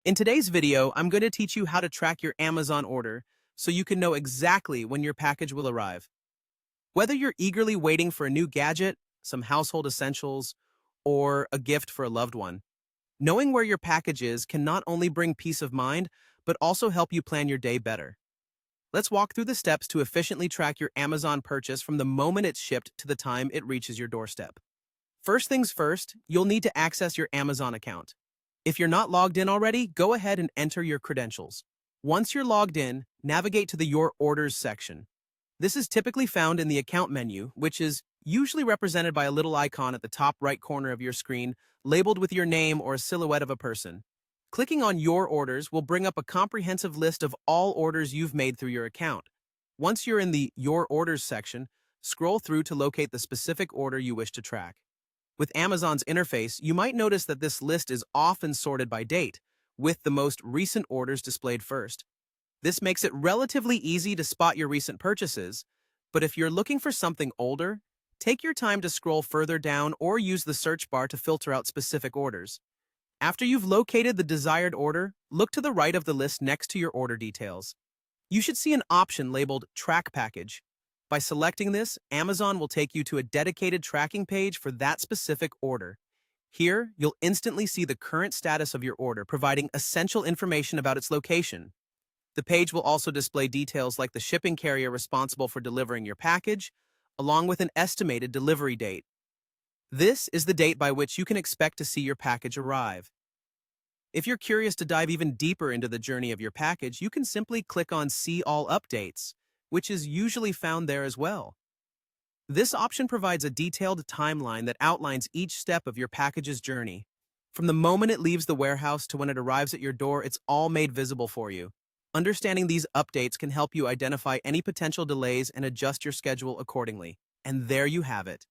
In today's video, I'm going to teach you how to track your Amazon order so you can know exactly when your package will arrive. Whether you're eagerly waiting for a new gadget, some household essentials, or a gift for a loved one, knowing where your package is can not only bring peace of mind, but also help you plan your day better. Let's walk through the steps to efficiently track your Amazon purchase from the moment it's shipped to the time it reaches your doorstep. First things first, you'll need to access your Amazon account. If you're not logged in already, go ahead and enter your credentials. Once you're logged in, navigate to the Your Orders section. This is typically found in the account menu, which is usually represented by a little icon at the top right corner of your screen, labeled with your name or a silhouette of a person. Clicking on Your Orders will bring up a comprehensive list of all orders you've made through your account. Once you're in the Your Orders section, scroll through to locate the specific order you wish to track. With Amazon's interface, you might notice that this list is often sorted by date, with the most recent orders displayed first. This makes it relatively easy to spot your recent purchases, but if you're looking for something older, take your time to scroll further down or use the search bar to filter out specific orders. After you've located the desired order, look to the right of the list next to your order details. You should see an option labeled Track Package. By selecting this, Amazon will take you to a dedicated tracking page for that specific order. Here, you'll instantly see the current status of your order, providing essential information about its location. The page will also display details like the shipping carrier responsible for delivering your package, along with an estimated delivery date. This is the date by which you can expect to see your package arrive. If you're curious to dive even deeper into the journey of your package, you can simply click on See All Updates, which is usually found there as well. This option provides a detailed timeline that outlines each step of your package's journey. From the moment it leaves the warehouse to when it arrives at your door, it's all made visible for you. Understanding these updates can help you identify any potential delays and adjust your schedule accordingly. And there you have it.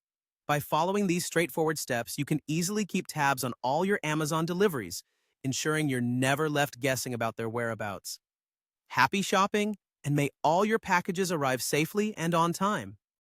By following these straightforward steps, you can easily keep tabs on all your Amazon deliveries, ensuring you're never left guessing about their whereabouts. Happy shopping, and may all your packages arrive safely and on time.